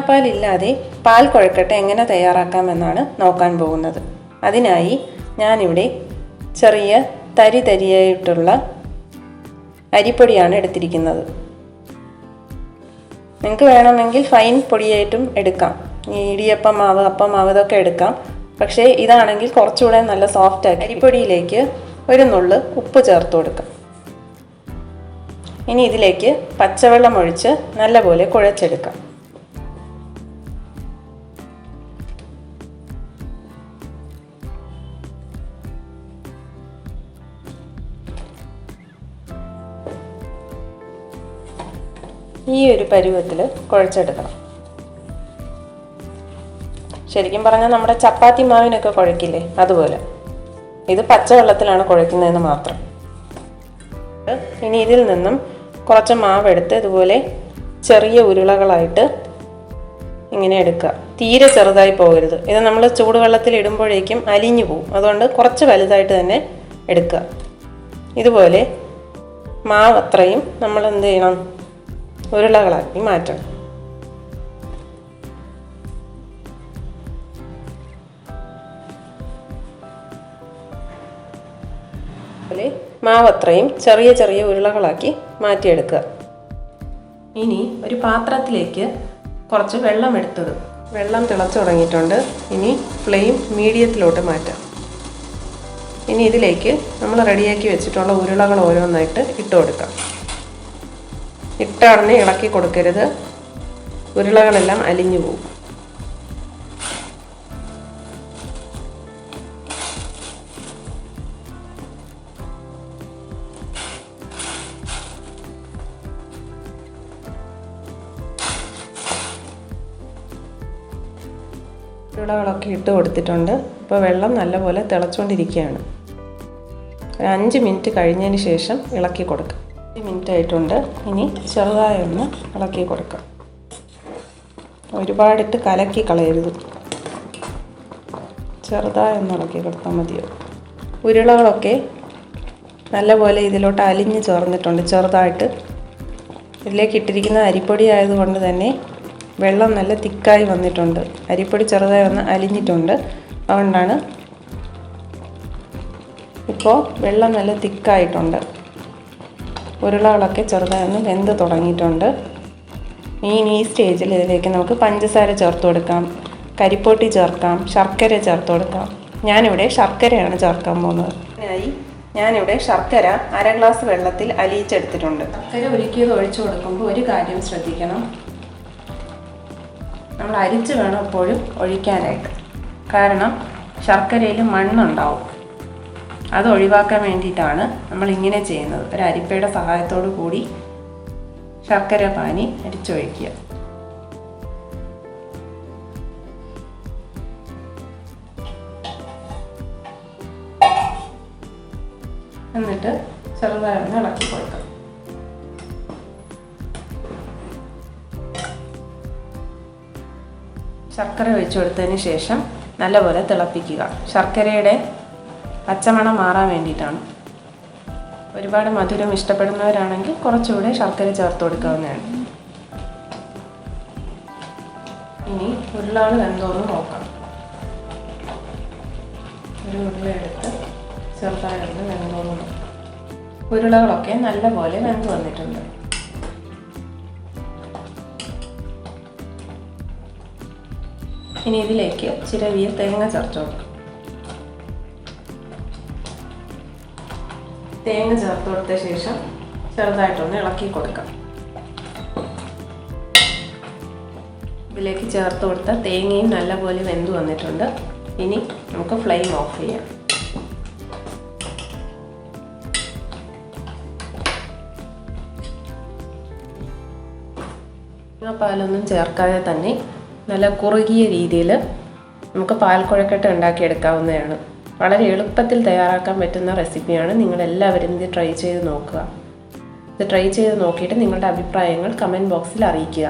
തേങ്ങാപ്പാലില്ലാതെ പാൽ കുഴക്കട്ട എങ്ങനെ തയ്യാറാക്കാമെന്നാണ് നോക്കാൻ പോകുന്നത്. അതിനായി ഞാനിവിടെ ചെറിയ തരിയായിട്ടുള്ള അരിപ്പൊടിയാണ് എടുത്തിരിക്കുന്നത്. നിങ്ങൾക്ക് വേണമെങ്കിൽ ഫൈൻ പൊടിയായിട്ടും എടുക്കാം. ഈ ഇടിയപ്പം മാവ്, അപ്പം മാവ് ഇതൊക്കെ എടുക്കാം. പക്ഷേ ഇതാണെങ്കിൽ കുറച്ചുകൂടെ നല്ല സോഫ്റ്റ് ആക്കി. അരിപ്പൊടിയിലേക്ക് ഒരു നുള്ള് ഉപ്പ് ചേർത്ത് കൊടുക്കാം. ഇനി ഇതിലേക്ക് പച്ചവെള്ളം ഒഴിച്ച് നല്ലപോലെ കുഴച്ചെടുക്കാം. ഈ ഒരു പരുവത്തിൽ കുഴച്ചെടുക്കണം. ശരിക്കും പറഞ്ഞാൽ നമ്മുടെ ചപ്പാത്തി മാവിനൊക്കെ കുഴക്കില്ലേ, അതുപോലെ. ഇത് പച്ചവെള്ളത്തിലാണ് കുഴക്കുന്നതെന്ന് മാത്രം. ഇനി ഇതിൽ നിന്നും കുറച്ച് മാവെടുത്ത് ഇതുപോലെ ചെറിയ ഉരുളകളായിട്ട് ഇങ്ങനെ എടുക്കുക. തീരെ ചെറുതായി പോകരുത്. ഇത് നമ്മൾ ചൂടുവെള്ളത്തിൽ ഇടുമ്പോഴേക്കും അലിഞ്ഞു പോകും. അതുകൊണ്ട് കുറച്ച് വലുതായിട്ട് തന്നെ എടുക്കുക. ഇതുപോലെ മാവ് അത്രയും നമ്മൾ എന്ത് ചെയ്യണം, ഉരുളകളാക്കി മാറ്റണം. അതുപോലെ മാവ് അത്രയും ചെറിയ ചെറിയ ഉരുളകളാക്കി മാറ്റിയെടുക്കുക. ഇനി ഒരു പാത്രത്തിലേക്ക് കുറച്ച് വെള്ളം എടുത്തിടും. വെള്ളം തിളച്ചു തുടങ്ങിയിട്ടുണ്ട്. ഇനി ഫ്ലെയിം മീഡിയത്തിലോട്ട് മാറ്റാം. ഇനി ഇതിലേക്ക് നമ്മൾ റെഡിയാക്കി വെച്ചിട്ടുള്ള ഉരുളകൾ ഓരോന്നായിട്ട് ഇട്ട് കൊടുക്കാം. ഇട്ട ഉടനെ ഇളക്കി കൊടുക്കരുത്, ഉരുളകളെല്ലാം അലിഞ്ഞു പോകും. ഉരുളകളൊക്കെ ഇട്ട് കൊടുത്തിട്ടുണ്ട്. ഇപ്പോൾ വെള്ളം നല്ലപോലെ തിളച്ചുകൊണ്ടിരിക്കുകയാണ്. ഒരു 5 മിനിറ്റ് കഴിഞ്ഞതിന് ശേഷം ഇളക്കി കൊടുക്കാം. 5 മിനിറ്റ് ആയിട്ടുണ്ട്. ഇനി ചെറുതായൊന്ന് ഇളക്കി കൊടുക്കാം. ഒരുപാടിട്ട് കലക്കി കളയരുത്, ചെറുതായൊന്ന് ഇളക്കി കൊടുത്താൽ മതിയോ. ഉരുളകളൊക്കെ നല്ലപോലെ ഇതിലോട്ട് അലിഞ്ഞ് ചേർന്നിട്ടുണ്ട് ചെറുതായിട്ട്. ഇതിലേക്ക് ഇട്ടിരിക്കുന്ന അരിപ്പൊടി ആയതുകൊണ്ട് തന്നെ വെള്ളം നല്ല തിക്കായി വന്നിട്ടുണ്ട്. അരിപ്പൊടി ചെറുതായി ഒന്ന് അലിഞ്ഞിട്ടുണ്ട്. അതുകൊണ്ടാണ് ഇപ്പോൾ വെള്ളം നല്ല തിക്കായിട്ടുണ്ട്. ഉരുളകളൊക്കെ ചെറുതായി ഒന്ന് വെന്ത് തുടങ്ങിയിട്ടുണ്ട്. ഈ സ്റ്റേജിൽ ഇതിലേക്ക് നമുക്ക് പഞ്ചസാര ചേർത്ത് കൊടുക്കാം, കരിപ്പോട്ടി ചേർക്കാം, ശർക്കര ചേർത്ത് കൊടുക്കാം. ഞാനിവിടെ ശർക്കരയാണ് ചേർക്കാൻ പോകുന്നത്. അതിനായി ഞാനിവിടെ ശർക്കര 1/2 ഗ്ലാസ് വെള്ളത്തിൽ അലിയിച്ചെടുത്തിട്ടുണ്ട്. ശർക്കര ഉരുക്കിയത് ഒഴിച്ചു കൊടുക്കുമ്പോൾ ഒരു കാര്യം ശ്രദ്ധിക്കണം. നമ്മൾ അരിച്ച് വേണം എപ്പോഴും ഒഴിക്കാനായിട്ട്. കാരണം ശർക്കരയിൽ മണ്ണുണ്ടാവും. അത് ഒഴിവാക്കാൻ വേണ്ടിയിട്ടാണ് നമ്മൾ ഇങ്ങനെ ചെയ്യുന്നത്. ഒരു അരിപ്പയുടെ സഹായത്തോടു കൂടി ശർക്കര പാനി അരിച്ചൊഴിക്കുക. എന്നിട്ട് ചെറുതായി ഒന്ന് ഇളക്കി കൊടുക്കാം. ശർക്കര ഒഴിച്ചു കൊടുത്തതിന് ശേഷം നല്ലപോലെ തിളപ്പിക്കുക. ശർക്കരയുടെ പച്ചമണം മാറാൻ വേണ്ടിയിട്ടാണ്. ഒരുപാട് മധുരം ഇഷ്ടപ്പെടുന്നവരാണെങ്കിൽ കുറച്ചുകൂടെ ശർക്കര ചേർത്ത് കൊടുക്കാവുന്നതാണ്. ഇനി ഉരുളകൾ വെന്തോന്ന് നോക്കാം. ഒരു ഉരുള എടുത്ത് ചെറുതായിട്ട് വെന്തോന്ന് നോക്കാം. ഉരുളകളൊക്കെ നല്ലപോലെ വെന്ത് വന്നിട്ടുണ്ട്. ഇനി ഇതിലേക്ക് ചിരവിയ തേങ്ങ ചേർത്ത് കൊടുക്കാം. തേങ്ങ ചേർത്ത് കൊടുത്ത ശേഷം ചെറുതായിട്ടൊന്ന് ഇളക്കി കൊടുക്കാം. ഇതിലേക്ക് ചേർത്ത് കൊടുത്ത തേങ്ങയും നല്ലപോലെ വെന്ത് വന്നിട്ടുണ്ട്. ഇനി നമുക്ക് ഫ്ലെയിം ഓഫ് ചെയ്യാം. പാലൊന്നും ചേർക്കാതെ തന്നെ നല്ല കുറുകിയ രീതിയിൽ നമുക്ക് പാൽക്കുഴക്കട്ട ഉണ്ടാക്കിയെടുക്കാവുന്നതാണ്. വളരെ എളുപ്പത്തിൽ തയ്യാറാക്കാൻ പറ്റുന്ന റെസിപ്പിയാണ്. നിങ്ങളെല്ലാവരും ഇത് ട്രൈ ചെയ്ത് നോക്കുക. ഇത് ട്രൈ ചെയ്ത് നോക്കിയിട്ട് നിങ്ങളുടെ അഭിപ്രായങ്ങൾ കമൻറ്റ് ബോക്സിൽ അറിയിക്കുക.